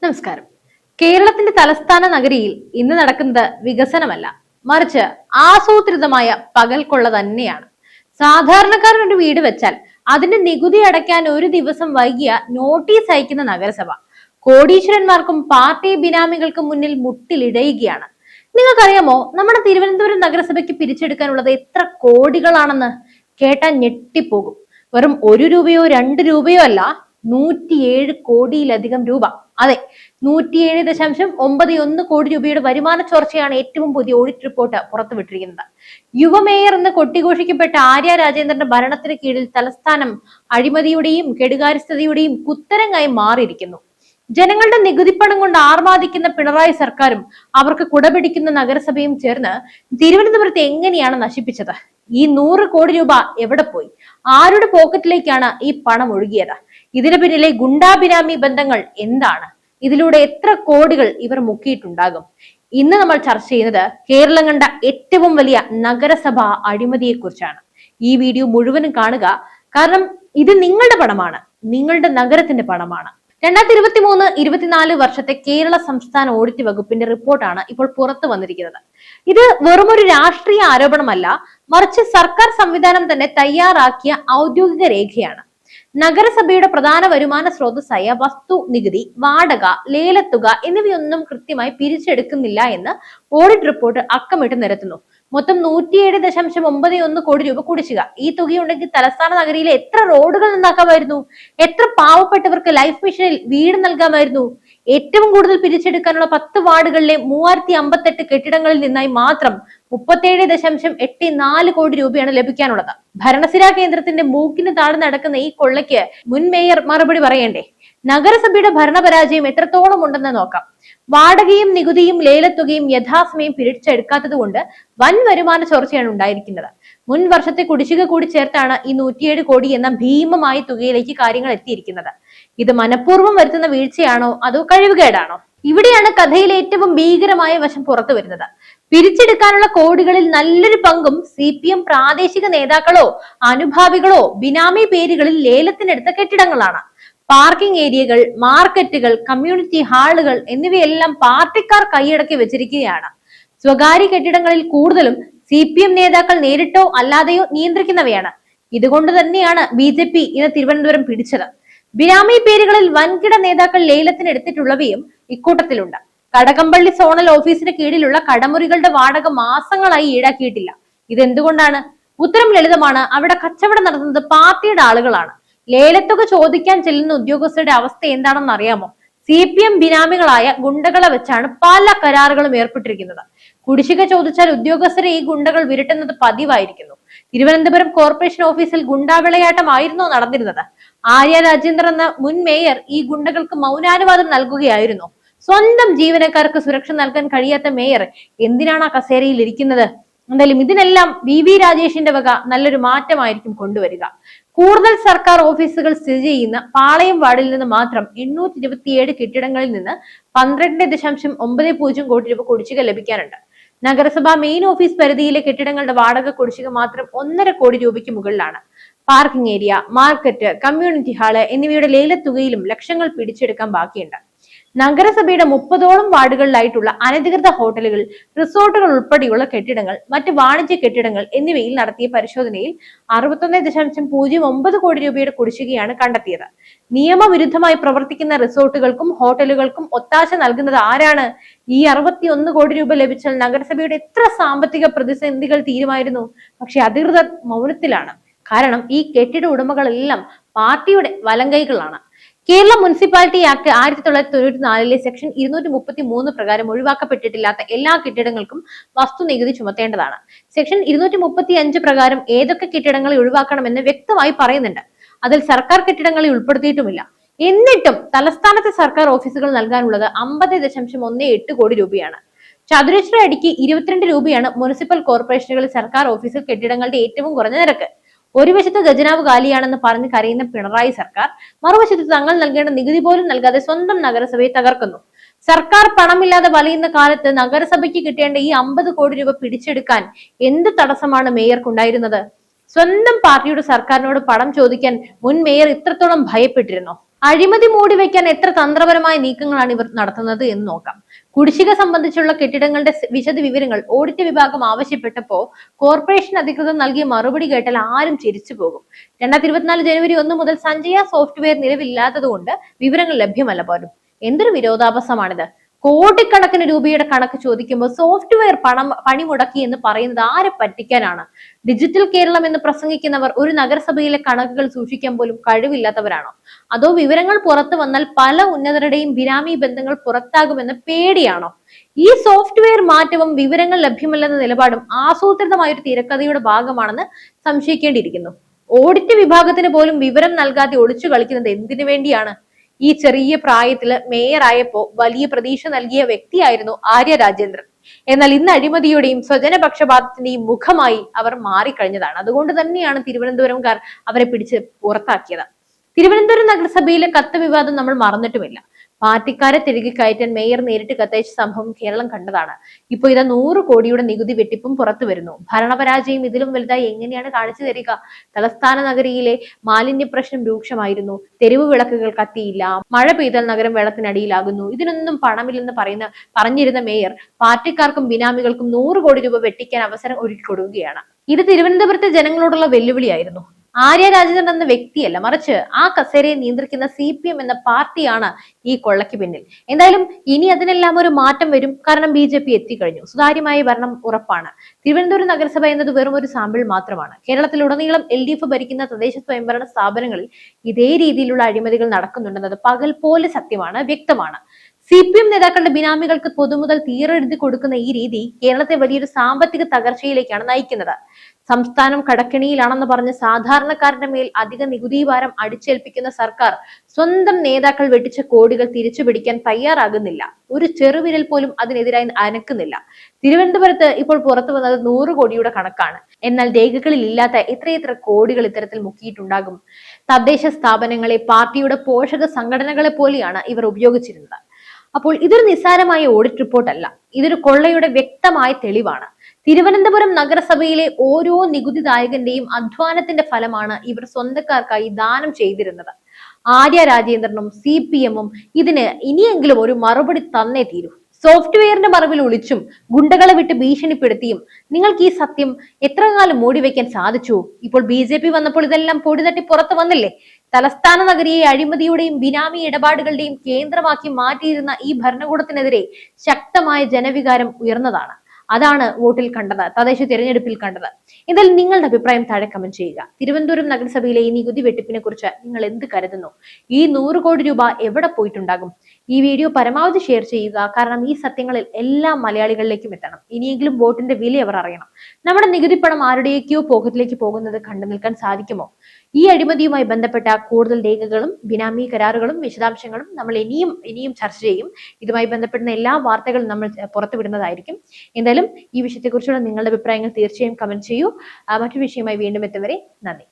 നമസ്കാരം. കേരളത്തിന്റെ തലസ്ഥാന നഗരിയിൽ ഇന്ന് നടക്കുന്നത് വികസനമല്ല, മറിച്ച് ആസൂത്രിതമായ പകൽക്കൊള്ള തന്നെയാണ്. സാധാരണക്കാരൻ ഒരു വീട് വെച്ചാൽ അതിന്റെ നികുതി അടയ്ക്കാൻ ഒരു ദിവസം വൈകിയ നോട്ടീസ് അയക്കുന്ന നഗരസഭ കോടീശ്വരന്മാർക്കും പാർട്ടി ബിനാമികൾക്കും മുന്നിൽ മുട്ടിലിടയുകയാണ്. നിങ്ങൾക്കറിയാമോ, നമ്മുടെ തിരുവനന്തപുരം നഗരസഭയ്ക്ക് പിരിച്ചെടുക്കാനുള്ളത് എത്ര കോടികളാണെന്ന്? കേട്ടാൽ ഞെട്ടിപ്പോകും. വെറും 1 രൂപയോ 2 രൂപയോ അല്ല, 107 കോടിയിലധികം രൂപ. അതെ, 107.91 കോടി രൂപയുടെ വരുമാന ചോർച്ചയാണ് ഏറ്റവും പുതിയ ഓഡിറ്റ് റിപ്പോർട്ട് പുറത്തുവിട്ടിരിക്കുന്നത്. യുവമേയർ എന്ന് കൊട്ടിഘോഷിക്കപ്പെട്ട ആര്യ രാജേന്ദ്രന്റെ ഭരണത്തിന് കീഴിൽ തലസ്ഥാനം അഴിമതിയുടെയും കെടുകാര്യസ്ഥതയുടെയും കുത്തരങ്ങായി മാറിയിരിക്കുന്നു. ജനങ്ങളുടെ നികുതിപ്പണം കൊണ്ട് ആർമാദിക്കുന്ന പിണറായി സർക്കാരും അവർക്ക് കുടപിടിക്കുന്ന നഗരസഭയും ചേർന്ന് തിരുവനന്തപുരത്തെ എങ്ങനെയാണ് നശിപ്പിച്ചത്? ഈ 100 കോടി രൂപ എവിടെ പോയി? ആരുടെ പോക്കറ്റിലേക്കാണ് ഈ പണം ഒഴുകിയത്? ഇതിന് പിന്നിലെ ഗുണ്ടാബിനാമി ബന്ധങ്ങൾ എന്താണ്? ഇതിലൂടെ എത്ര കോടികൾ ഇവർ മുക്കിയിട്ടുണ്ടാകും? ഇന്ന് നമ്മൾ ചർച്ച ചെയ്യുന്നത് കേരളം കണ്ട ഏറ്റവും വലിയ നഗരസഭ അഴിമതിയെ കുറിച്ചാണ്. ഈ വീഡിയോ മുഴുവനും കാണുക, കാരണം ഇത് നിങ്ങളുടെ പണമാണ്, നിങ്ങളുടെ നഗരത്തിന്റെ പണമാണ്. 2023-24 വർഷത്തെ കേരള സംസ്ഥാന ഓഡിറ്റ് വകുപ്പിന്റെ റിപ്പോർട്ടാണ് ഇപ്പോൾ പുറത്തു വന്നിരിക്കുന്നത്. ഇത് വെറുമൊരു രാഷ്ട്രീയ ആരോപണമല്ല, മറിച്ച് സർക്കാർ സംവിധാനം തന്നെ തയ്യാറാക്കിയ ഔദ്യോഗിക രേഖയാണ്. നഗരസഭയുടെ പ്രധാന വരുമാന സ്രോതസ്സായ വസ്തു നികുതി, വാടക, ലേലത്തുക എന്നിവയൊന്നും കൃത്യമായി പിരിച്ചെടുക്കുന്നില്ല എന്ന് ഓഡിറ്റ് റിപ്പോർട്ട് അക്കമിട്ട് നിരത്തുന്നു. മൊത്തം 107.91 കോടി രൂപ കുടിശ്ശിക. ഈ തുകയുണ്ടെങ്കിൽ തലസ്ഥാന നഗരിയിലെ എത്ര റോഡുകൾ നന്നാക്കാമായിരുന്നു? എത്ര പാവപ്പെട്ടവർക്ക് ലൈഫ് മിഷനിൽ വീട് നൽകാമായിരുന്നു? ഏറ്റവും കൂടുതൽ പിരിച്ചെടുക്കാനുള്ള 10 വാർഡുകളിലെ 3058 കെട്ടിടങ്ങളിൽ നിന്നായി മാത്രം 37.84 കോടി രൂപയാണ് ലഭിക്കാനുള്ളത്. ഭരണസിരാ കേന്ദ്രത്തിന്റെ മൂക്കിന് താഴെ നടക്കുന്ന ഈ കൊള്ളയ്ക്ക് മുൻ മേയർ മറുപടി പറയണ്ടേ? നഗരസഭയുടെ ഭരണപരാജയം എത്രത്തോളം ഉണ്ടെന്ന് നോക്കാം. വാടകയും നികുതിയും ലേലത്തുകയും യഥാസമയം പിരിച്ചെടുക്കാത്തത് കൊണ്ട് വൻ വരുമാന ചോർച്ചയാണ് ഉണ്ടായിരിക്കുന്നത്. മുൻ വർഷത്തെ കുടിശ്ശിക കൂടി ചേർത്താണ് ഈ 107 കോടി എന്ന ഭീമമായ തുകയിലേക്ക് കാര്യങ്ങൾ എത്തിയിരിക്കുന്നത്. ഇത് മനഃപൂർവ്വം വരുത്തുന്ന വീഴ്ചയാണോ അതോ കഴിവുകേടാണോ? ഇവിടെയാണ് കഥയിലെ ഏറ്റവും ഭീകരമായ വശം പുറത്തു വരുന്നത്. പിരിച്ചെടുക്കാനുള്ള കോടികളിൽ നല്ലൊരു പങ്കും CPM പ്രാദേശിക നേതാക്കളോ അനുഭാവികളോ ബിനാമി പേരുകളിൽ ലേലത്തിനെടുത്ത കെട്ടിടങ്ങളാണ്. പാർക്കിംഗ് ഏരിയകൾ, മാർക്കറ്റുകൾ, കമ്മ്യൂണിറ്റി ഹാളുകൾ എന്നിവയെല്ലാം പാർട്ടിക്കാർ കൈയടക്കി വെച്ചിരിക്കുകയാണ്. സ്വകാര്യ കെട്ടിടങ്ങളിൽ കൂടുതലും CPM നേതാക്കൾ നേരിട്ടോ അല്ലാതെയോ നിയന്ത്രിക്കുന്നവയാണ്. ഇതുകൊണ്ട് തന്നെയാണ് BJP ഇന്ന് തിരുവനന്തപുരം പിടിച്ചത്. ബിനാമി പേരുകളിൽ വൻകിട നേതാക്കൾ ലേലത്തിന് എടുത്തിട്ടുള്ളവയും ഇക്കൂട്ടത്തിലുണ്ട്. കടകംപള്ളി സോണൽ ഓഫീസിന് കീഴിലുള്ള കടമുറികളുടെ വാടക മാസങ്ങളായി ഈടാക്കിയിട്ടില്ല. ഇതെന്തുകൊണ്ടാണ്? ഉത്തരം ലളിതമാണ്. അവിടെ കച്ചവടം നടത്തുന്നത് പാർട്ടിയുടെ ആളുകളാണ്. ലേലത്തുക ചോദിക്കാൻ ചെല്ലുന്ന ഉദ്യോഗസ്ഥരുടെ അവസ്ഥ എന്താണെന്ന് അറിയാമോ? CPM ബിനാമികളായ ഗുണ്ടകളെ വെച്ചാണ് പല കരാറുകളും ഏർപ്പെട്ടിരിക്കുന്നത്. കുടിശ്ശിക ചോദിച്ചാൽ ഉദ്യോഗസ്ഥരെ ഈ ഗുണ്ടകൾ വിരട്ടുന്നത് പതിവായിരിക്കുന്നു. തിരുവനന്തപുരം കോർപ്പറേഷൻ ഓഫീസിൽ ഗുണ്ടാവിളയാട്ടമായിരുന്നോ നടന്നിരുന്നത്? ആര്യ രാജേന്ദ്രൻ എന്ന മുൻ മേയർ ഈ ഗുണ്ടകൾക്ക് മൗനാനുവാദം നൽകുകയായിരുന്നു. സ്വന്തം ജീവനക്കാർക്ക് സുരക്ഷ നൽകാൻ കഴിയാത്ത മേയർ എന്തിനാണ് ആ കസേരയിൽ ഇരിക്കുന്നത്? എന്തായാലും ഇതിനെല്ലാം VV രാജേഷിന്റെ വക നല്ലൊരു മാറ്റമായിരിക്കും കൊണ്ടുവരിക. കൂടുതൽ സർക്കാർ ഓഫീസുകൾ സ്ഥിതി ചെയ്യുന്ന പാളയം വാർഡിൽ നിന്ന് മാത്രം 827 കെട്ടിടങ്ങളിൽ നിന്ന് 12.90 കോടി രൂപ കുടിശ്ശിക ലഭിക്കാനുണ്ട്. നഗരസഭ മെയിൻ ഓഫീസ് പരിധിയിലെ കെട്ടിടങ്ങളുടെ വാടക കുടിശ്ശിക മാത്രം 1.5 കോടി രൂപയ്ക്ക് മുകളിലാണ്. Parking area, market, community hall എന്നിവയുടെ ലേലത്തുകയിലും ലക്ഷങ്ങൾ പിടിച്ചെടുക്കാൻ ബാക്കിയുണ്ട്. നഗരസഭയുടെ 30ഓളം വാർഡുകളിലായിട്ടുള്ള അനധികൃത ഹോട്ടലുകൾ, റിസോർട്ടുകൾ ഉൾപ്പെടെയുള്ള കെട്ടിടങ്ങൾ, മറ്റ് വാണിജ്യ കെട്ടിടങ്ങൾ എന്നിവയിൽ നടത്തിയ പരിശോധനയിൽ 61.09 കോടി രൂപയുടെ കുടിശ്ശികയാണ് കണ്ടെത്തിയത്. നിയമവിരുദ്ധമായി പ്രവർത്തിക്കുന്ന റിസോർട്ടുകൾക്കും ഹോട്ടലുകൾക്കും ഒത്താശ നൽകുന്നത് ആരാണ്? ഈ 61 കോടി രൂപ ലഭിച്ചാൽ നഗരസഭയുടെ എത്ര സാമ്പത്തിക പ്രതിസന്ധികൾ തീരുമായിരുന്നു? പക്ഷെ അധികൃതർ മൗനത്തിലാണ്. കാരണം ഈ കെട്ടിട ഉടമകളെല്ലാം പാർട്ടിയുടെ വലങ്കൈകളാണ്. കേരള മുനിസിപ്പാലിറ്റി ആക്ട് 1994 സെക്ഷൻ 233 പ്രകാരം ഒഴിവാക്കപ്പെട്ടിട്ടില്ലാത്ത എല്ലാ കെട്ടിടങ്ങൾക്കും വസ്തുനികുതി ചുമത്തേണ്ടതാണ്. സെക്ഷൻ 235 പ്രകാരം ഏതൊക്കെ കെട്ടിടങ്ങളെ ഒഴിവാക്കണമെന്ന് വ്യക്തമായി പറയുന്നുണ്ട്. അതിൽ സർക്കാർ കെട്ടിടങ്ങളെ ഉൾപ്പെടുത്തിയിട്ടുമില്ല. എന്നിട്ടും തലസ്ഥാനത്തെ സർക്കാർ ഓഫീസുകൾ നൽകാനുള്ളത് 50.18 കോടി രൂപയാണ്. ചതുരശ്ര അടിക്ക് 22 രൂപയാണ് മുനിസിപ്പൽ കോർപ്പറേഷനുകളിൽ സർക്കാർ ഓഫീസിൽ കെട്ടിടങ്ങളുടെ ഏറ്റവും കുറഞ്ഞ നിരക്ക്. ഒരു വശത്ത് ഖജനാവ് കാലിയാണെന്ന് പറഞ്ഞ് കരയുന്ന പിണറായി സർക്കാർ, മറുവശത്ത് തങ്ങൾ നൽകേണ്ട നികുതി പോലും നൽകാതെ സ്വന്തം നഗരസഭയെ തകർക്കുന്നു. സർക്കാർ പണമില്ലാതെ വലയുന്ന കാലത്ത് നഗരസഭയ്ക്ക് കിട്ടേണ്ട ഈ 50 കോടി രൂപ പിടിച്ചെടുക്കാൻ എന്ത് തടസ്സമാണ് മേയർക്കുണ്ടായിരുന്നത്? സ്വന്തം പാർട്ടിയുടെ സർക്കാരിനോട് പണം ചോദിക്കാൻ മുൻ മേയർ ഇത്രത്തോളം ഭയപ്പെട്ടിരുന്നോ? അഴിമതി മൂടി വയ്ക്കാൻ എത്ര തന്ത്രപരമായ നീക്കങ്ങളാണ് ഇവർ നടത്തുന്നത് എന്ന് നോക്കാം. കുടിശ്ശിക സംബന്ധിച്ചുള്ള കെട്ടിടങ്ങളുടെ വിശദ വിവരങ്ങൾ ഓഡിറ്റ് വിഭാഗം ആവശ്യപ്പെട്ടപ്പോ കോർപ്പറേഷൻ അധികൃതർ നൽകിയ മറുപടി കേട്ടാൽ ആരും ചിരിച്ചു പോകും. 2024 ജനുവരി 1 മുതൽ സഞ്ജയ സോഫ്റ്റ്വെയർ നിലവിലില്ലാത്തതുകൊണ്ട് വിവരങ്ങൾ ലഭ്യമല്ല പോലും. എന്തൊരു വിരോധാഭാസമാണിത്. കോടിക്കണക്കിന് രൂപയുടെ കണക്ക് ചോദിക്കുമ്പോൾ സോഫ്റ്റ്വെയർ പണിമുടക്കി എന്ന് പറയുന്നത് ആരെ പറ്റിക്കാനാണ്? ഡിജിറ്റൽ കേരളം എന്ന് പ്രസംഗിക്കുന്നവർ ഒരു നഗരസഭയിലെ കണക്കുകൾ സൂക്ഷിക്കാൻ പോലും കഴിവില്ലാത്തവരാണോ? അതോ വിവരങ്ങൾ പുറത്തു വന്നാൽ പല ഉന്നതരുടെയും ബിനാമി ബന്ധങ്ങൾ പുറത്താകുമെന്ന് പേടിയാണോ? ഈ സോഫ്റ്റ്വെയർ മാറ്റവും വിവരങ്ങൾ ലഭ്യമല്ലെന്ന നിലപാടും ആസൂത്രിതമായ ഒരു തിരക്കഥയുടെ ഭാഗമാണെന്ന് സംശയിക്കേണ്ടിയിരിക്കുന്നു. ഓഡിറ്റ് വിഭാഗത്തിന് പോലും വിവരം നൽകാതെ ഒളിച്ചു കളിക്കുന്നത് എന്തിനു വേണ്ടിയാണ്? ഈ ചെറിയ പ്രായത്തില് മേയറായപ്പോ വലിയ പ്രതീക്ഷ നൽകിയ വ്യക്തിയായിരുന്നു ആര്യ രാജേന്ദ്രൻ. എന്നാൽ ഇന്ന് അഴിമതിയുടെയും സ്വജനപക്ഷപാതത്തിന്റെയും മുഖമായി അവർ മാറിക്കഴിഞ്ഞതാണ്. അതുകൊണ്ട് തന്നെയാണ് തിരുവനന്തപുരംകാർ അവരെ പിടിച്ച് പുറത്താക്കിയത്. തിരുവനന്തപുരം നഗരസഭയിലെ കത്ത് വിവാദം നമ്മൾ മറന്നിട്ടുമില്ല. പാർട്ടിക്കാരെ തിരികെ കയറ്റാൻ മേയർ നേരിട്ട് കത്തയച്ച സംഭവം കേരളം കണ്ടതാണ്. ഇപ്പൊ ഇതാ 100 കോടിയുടെ നികുതി വെട്ടിപ്പും പുറത്തു വരുന്നു. ഭരണപരാജയം ഇതിലും വലുതായി എങ്ങനെയാണ് കാണിച്ചു തരിക? തലസ്ഥാന നഗരിയിലെ മാലിന്യ പ്രശ്നം രൂക്ഷമായിരുന്നു. തെരുവ് വിളക്കുകൾ കത്തിയില്ല. മഴ പെയ്താൽ നഗരം വെള്ളത്തിനടിയിലാകുന്നു. ഇതിനൊന്നും പണമില്ലെന്ന് പറഞ്ഞിരുന്ന മേയർ പാർട്ടിക്കാർക്കും ബിനാമികൾക്കും 100 കോടി രൂപ വെട്ടിക്കാൻ അവസരം ഒരുക്കി കൊടുക്കുകയാണ്. ഇത് തിരുവനന്തപുരത്തെ ജനങ്ങളോടുള്ള വെല്ലുവിളിയായിരുന്നു. ആര്യ രാജേന്ദ്രൻ എന്ന വ്യക്തിയല്ല, മറിച്ച് ആ കസേരയെ നിയന്ത്രിക്കുന്ന CPM എന്ന പാർട്ടിയാണ് ഈ കൊള്ളയ്ക്ക് പിന്നിൽ. എന്തായാലും ഇനി അതിനെല്ലാം ഒരു മാറ്റം വരും. കാരണം BJP എത്തിക്കഴിഞ്ഞു. സുതാര്യമായ ഭരണം ഉറപ്പാണ്. തിരുവനന്തപുരം നഗരസഭ എന്നത് വെറും ഒരു സാമ്പിൾ മാത്രമാണ്. കേരളത്തിലുടനീളം LDF ഭരിക്കുന്ന തദ്ദേശ സ്വയംഭരണ സ്ഥാപനങ്ങളിൽ ഇതേ രീതിയിലുള്ള അഴിമതികൾ നടക്കുന്നുണ്ടെന്നത് പകൽ പോലെ സത്യമാണ്, വ്യക്തമാണ്. CPM നേതാക്കളുടെ ബിനാമികൾക്ക് പൊതുമുതൽ തീരെഴുതി കൊടുക്കുന്ന ഈ രീതി കേരളത്തെ വലിയൊരു സാമ്പത്തിക തകർച്ചയിലേക്കാണ് നയിക്കുന്നത്. സംസ്ഥാനം കടക്കെണിയിലാണെന്ന് പറഞ്ഞ് സാധാരണക്കാരന്റെ മേൽ അധിക നികുതി ഭാരം അടിച്ചേൽപ്പിക്കുന്ന സർക്കാർ സ്വന്തം നേതാക്കൾ വെട്ടിച്ച കോടികൾ തിരിച്ചു പിടിക്കാൻ തയ്യാറാകുന്നില്ല. ഒരു ചെറുവിരൽ പോലും അതിനെതിരായി അനക്കുന്നില്ല. തിരുവനന്തപുരത്ത് ഇപ്പോൾ പുറത്തു വന്നത് 100 കോടിയുടെ കണക്കാണ്. എന്നാൽ രേഖകളിൽ ഇല്ലാത്ത എത്രയെത്ര കോടികൾ ഇത്തരത്തിൽ മുക്കിയിട്ടുണ്ടാകും. തദ്ദേശ സ്ഥാപനങ്ങളെ പാർട്ടിയുടെ പോഷക സംഘടനകളെ പോലെയാണ് ഇവർ ഉപയോഗിച്ചിരുന്നത്. അപ്പോൾ ഇതൊരു നിസ്സാരമായ ഓഡിറ്റ് റിപ്പോർട്ട് അല്ല, ഇതൊരു കൊള്ളയുടെ വ്യക്തമായ തെളിവാണ്. തിരുവനന്തപുരം നഗരസഭയിലെ ഓരോ നികുതിദായകന്റെയും അധ്വാനത്തിന്റെ ഫലമാണ് ഇവർ സ്വന്തക്കാർക്കായി ദാനം ചെയ്തിരുന്നത്. ആര്യ രാജേന്ദ്രനും CPM-ഉം ഇതിന് ഇനിയെങ്കിലും ഒരു മറുപടി തന്നേ തീരൂ. സോഫ്റ്റ്വെയറിന്റെ മറവിൽ ഒളിച്ചും ഗുണ്ടകളെ വിട്ട് ഭീഷണിപ്പെടുത്തിയും നിങ്ങൾക്ക് ഈ സത്യം എത്ര കാലം മൂടിവെക്കാൻ സാധിച്ചു? ഇപ്പോൾ BJP വന്നപ്പോൾ ഇതെല്ലാം പൊടിതട്ടി പുറത്തു വന്നില്ലേ? തലസ്ഥാന നഗരിയെ അഴിമതിയുടെയും ബിനാമി ഇടപാടുകളുടെയും കേന്ദ്രമാക്കി മാറ്റിയിരുന്ന ഈ ഭരണകൂടത്തിനെതിരെ ശക്തമായ ജനവികാരം ഉയർന്നതാണ്. അതാണ് വോട്ടിൽ കണ്ടത്, തദ്ദേശ തിരഞ്ഞെടുപ്പിൽ കണ്ടത്. എന്തായാലും നിങ്ങളുടെ അഭിപ്രായം താഴെ കമന്റ് ചെയ്യുക. തിരുവനന്തപുരം നഗരസഭയിലെ ഈ നികുതി വെട്ടിപ്പിനെ കുറിച്ച് നിങ്ങൾ എന്ത് കരുതുന്നു? ഈ 100 കോടി രൂപ എവിടെ പോയിട്ടുണ്ടാകും? ഈ വീഡിയോ പരമാവധി ഷെയർ ചെയ്യുക. കാരണം ഈ സത്യങ്ങളിൽ എല്ലാ മലയാളികളിലേക്കും എത്തണം. ഇനിയെങ്കിലും വോട്ടിന്റെ വില അവർ അറിയണം. നമ്മുടെ നികുതി പണം ആരുടെയൊക്കെയോ പോക്കറ്റിലേക്ക് പോകുന്നത് കണ്ടു നിൽക്കാൻ സാധിക്കുമോ? ഈ അഴിമതിയുമായി ബന്ധപ്പെട്ട കൂടുതൽ രേഖകളും ബിനാമി കരാറുകളും വിശദാംശങ്ങളും നമ്മൾ ഇനിയും ചർച്ച ചെയ്യും. ഇതുമായി ബന്ധപ്പെടുന്ന എല്ലാ വാർത്തകളും നമ്മൾ പുറത്തുവിടുന്നതായിരിക്കും. എന്തായാലും ഈ വിഷയത്തെക്കുറിച്ചുള്ള നിങ്ങളുടെ അഭിപ്രായങ്ങൾ തീർച്ചയായും കമന്റ് ചെയ്യൂ. മറ്റൊരു വിഷയമായി വീണ്ടും എത്തും വരെ നന്ദി.